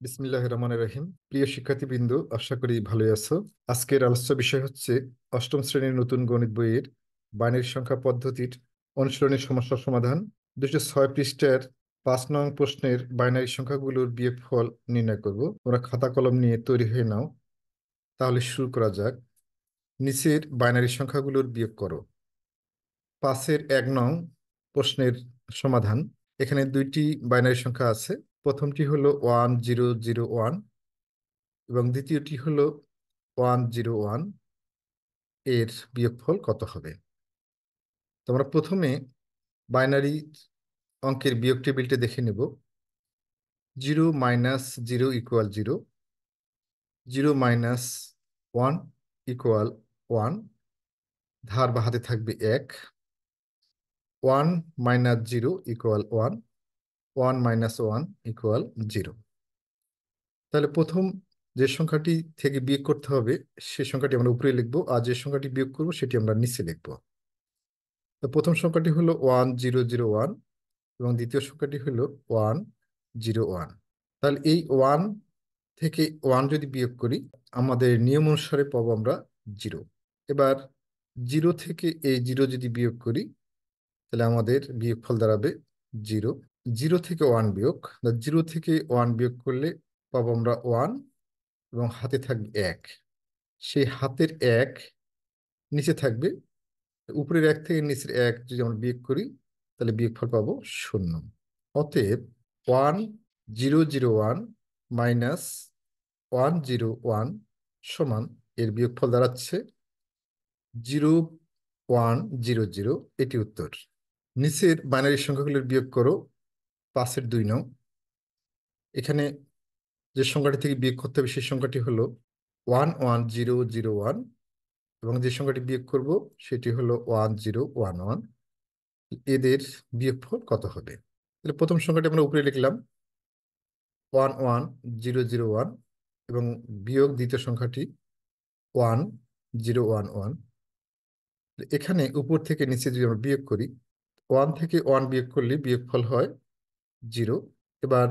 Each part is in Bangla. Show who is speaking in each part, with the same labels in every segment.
Speaker 1: বিসমিল্লাহির রহমানির রহিম। প্রিয় শিক্ষার্থীবৃন্দ, আশা করি ভালোই আছো। আজকের আলোচ্য বিষয় হচ্ছে অষ্টম শ্রেণীর নতুন গণিত বইয়ের বাইনারি সংখ্যা পদ্ধতির অনুশীলনী সমস্যার সমাধান। 206 পৃষ্ঠার 5 নং প্রশ্নের বাইনারি সংখ্যাগুলোর বিয়োগফল নির্ণয় করব। তোমরা খাতা কলম নিয়ে তৈরি হয়ে নাও, তাহলে শুরু করা যাক। নিচের বাইনারি সংখ্যাগুলোর বিয়োগ করো। 5-1 নং প্রশ্নের সমাধান। এখানে দুইটি বাইনারি সংখ্যা আছে। প্রথমটি হলো 1001 এবং দ্বিতীয়টি হলো 101। এর বিয়োগফল কত হবে? তোমরা প্রথমে বাইনারি অঙ্কের বিয়োগ টেবিলটি দেখে নেব। 0-0 = 0, 0-1 = 1, ধার বা হাতে থাকবে 1। 1-0 = 1, 1-1 = 0। তাহলে প্রথম যে সংখ্যাটি থেকে বিয়োগ করতে হবে সে সংখ্যাটি আমরা উপরে লিখব, আর যে সংখ্যাটি বিয়োগ করব সেটি আমরা নিচে লিখব। তো প্রথম সংখ্যাটি হলো 1001 এবং দ্বিতীয় সংখ্যাটি হলো 101। তাহলে এই 1 থেকে 1 যদি বিয়োগ করি, আমাদের নিয়ম অনুসারে পাবো আমরা 0। এবার 0 থেকে এই 0 যদি বিয়োগ করি, তাহলে আমাদের বিয়োগফল দাঁড়াবে 0। 0 থেকে 1 বিয়োগ, 0 থেকে 1 বিয়োগ করলে পাবো আমরা 1 এবং হাতে থাকবে 1। সেই হাতের 1 নিচে থাকবে। উপরের 1 থেকে নিচের 1 যদি আমরা বিয়োগ করি, তাহলে বিয়োগফল পাবো 0। অতএব 1001 মাইনাস 101 সমান, এর বিয়োগফল দাঁড়াচ্ছে 0100। এটি উত্তর। নিচের বাইনারি সংখ্যাগুলোর বিয়োগ করো। 5-2 নং। এখানে যে সংখ্যাটি থেকে বিয়োগ করতে হবে সেই সংখ্যাটি হলো 11001 এবং যে সংখ্যাটি বিয়োগ করব সেটি হলো 1011। এদের বিয়োগফল কত হবে? তাহলে প্রথম সংখ্যাটি আমরা উপরে লিখলাম 11001 এবং বিয়োগ দ্বিতীয় সংখ্যাটি 1011। এখানে উপর থেকে নিচে যদি আমরা বিয়োগ করি, 1 থেকে 1 বিয়োগ করলে বিয়োগফল হয় 0। এবার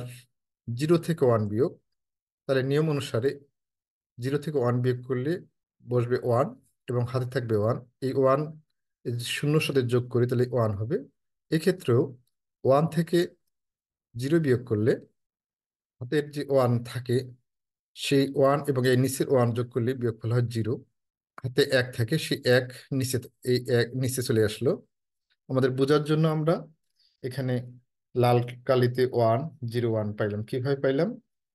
Speaker 1: 0 থেকে 1 বিয়োগ, তাহলে নিয়ম অনুসারে 0 থেকে 1 বিয়োগ করলে বসবে 1 এবং হাতে থাকবে 1। এই 1 শূন্যর সাথে যোগ করি, তাহলে 1 হবে। এক্ষেত্রেও 1 থেকে 0 বিয়োগ করলে হাতের যে 1 থাকে সেই 1 এবং এই নিচের 1 যোগ করলে বিয়োগফল হয় 0। হাতে 1 থাকে, সেই 1 নিচে, এই 1 নিচে চলে আসলো। আমাদের বোঝার জন্য আমরা এখানে লাল কালিতে 101 পাইলাম। কিভাবে পাইলাম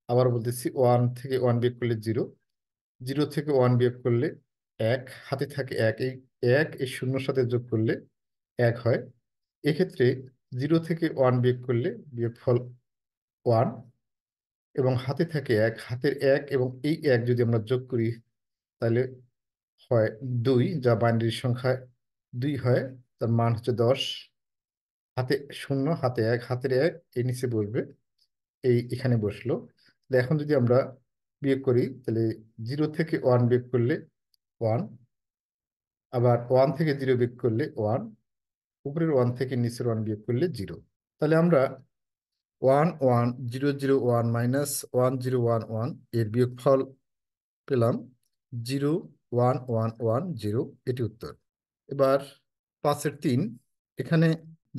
Speaker 1: আবার বলতেছি। 1 থেকে 1 বিয়োগ করলে 0, 0 থেকে 1 বিয়োগ করলে 1, হাতে থাকে 1, এই 1 এই শূন্যর সাথে যোগ করলে 1 হয়। এক্ষেত্রে 0 থেকে 1 বিয়োগ করলে বিয়োগফল 1 এবং হাতে থাকে 1, হাতের 1 এবং এই 1 যদি আমরা যোগ করি, তাহলে হয় 2, যা বাইনারি সংখ্যায় 2 হয়। তার মান হচ্ছে 10। হাতে 0, হাতে 1, হাতের 1 এই নিচে বসবে, এই এখানে বসলো। তাহলে এখন যদি আমরা বিয়োগ করি, তাহলে 0 থেকে 1 বিয়োগ করলে 1, আবার 1 থেকে 0 বিয়োগ করলে 1, উপরের 1 থেকে নিচের 1 বিয়োগ করলে 0। তাহলে আমরা 11001 মাইনাস 1011 এর বিয়োগফল পেলাম 01110। এটি উত্তর। এবার 5-3, এখানে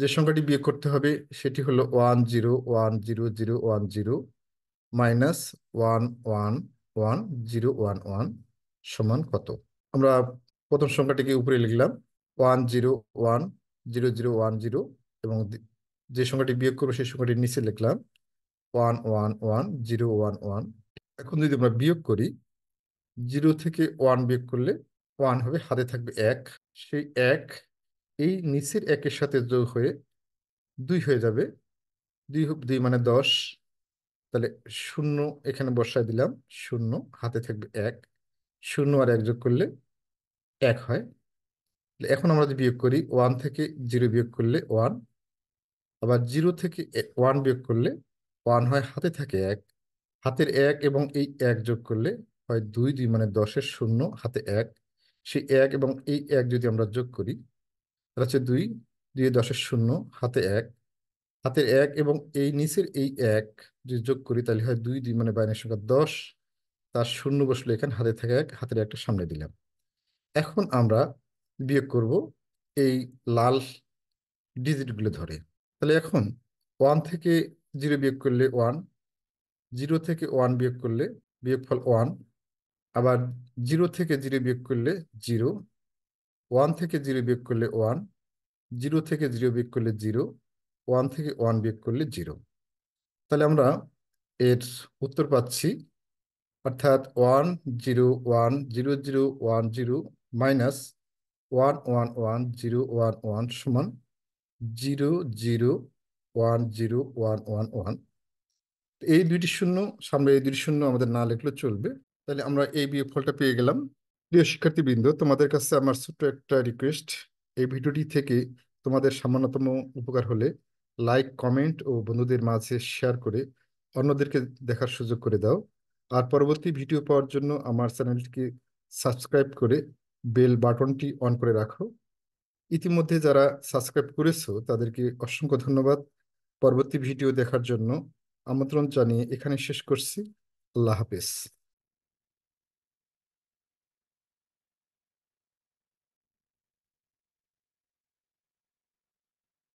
Speaker 1: যে সংখ্যাটি বিয়োগ করতে হবে সেটি হলো 1010010 মাইনাস 1111011 সমান কত? আমরা প্রথম সংখ্যাটিকে উপরে লিখলাম 1010010 এবং যে সংখ্যাটি বিয়োগ করবো সেই সংখ্যাটি নিচে লিখলাম 1111011। এখন যদি আমরা বিয়োগ করি, 0 থেকে 1 বিয়োগ করলে 1 হবে, হাতে থাকবে 1। সেই 1 এই নিচের 1-এর সাথে যোগ হয়ে 2 হয়ে যাবে। 2 2 মানে 10। তাহলে 0 এখানে বসায় দিলাম, 0, হাতে থাকবে 1। 0 আর 1 যোগ করলে 1 হয়। এখন আমরা যদি বিয়োগ করি, 1 থেকে 0 বিয়োগ করলে 1, আবার 0 থেকে 1 বিয়োগ করলে 1 হয়, হাতে থাকে 1। হাতের 1 এবং এই 1 যোগ করলে হয় 2, 2 মানে 10-এর 0, হাতে 1। সেই 1 এবং এই 1 যদি আমরা যোগ করি, তাহলে হচ্ছে 2, 2 10-এর 0, হাতে 1। হাতের এক এবং এই নিচের এই এক যদি যোগ করি তাহলে হয় 2, 2 মানে বাইনারি সংখ্যা 10, তার শূন্য বসলে এখানে হাতে থাকে এক, হাতের একটা সামনে দিলাম। এখন আমরা বিয়োগ করব এই লাল ডিজিটগুলো ধরে। তাহলে এখন 1 থেকে 0 বিয়োগ করলে 1, 0 থেকে 1 বিয়োগ করলে বিয়োগফল 1, আবার 0 থেকে 0 বিয়োগ করলে 0, 1 থেকে 0 বিয়োগ করলে 1, 0 থেকে 0 বিয়োগ করলে 0, 1 থেকে 1 বিয়োগ করলে 0। তাহলে আমরা এর উত্তর পাচ্ছি, অর্থাৎ 1 0 1 0 0 1 0 মাইনাস 1 1 1 0 1 1 সমান 0 0 1 0 1 1 1। এই দুইটি শূন্য সামনে, এই দুইটি শূন্য আমাদের না লিখলে চলবে। তাহলে আমরা এই বিয়োগফলটা পেয়ে গেলাম। প্রিয় শিক্ষার্থীবৃন্দ, তোমাদের কাছে আমার ছোট্ট একটা রিকোয়েস্ট, এই ভিডিওটি থেকে তোমাদের সামান্যতম উপকার হলে লাইক, কমেন্ট ও বন্ধুদের মাঝে শেয়ার করে অন্যদেরকে দেখার সুযোগ করে দাও। আর পরবর্তী ভিডিও পাওয়ার জন্য আমার চ্যানেলটিকে সাবস্ক্রাইব করে বেল বাটনটি অন করে রাখো। ইতিমধ্যে যারা সাবস্ক্রাইব করেছো তাদেরকে অসংখ্য ধন্যবাদ। পরবর্তী ভিডিও দেখার জন্য আমন্ত্রণ জানিয়ে এখানে শেষ করছি। আল্লাহ হাফেজ।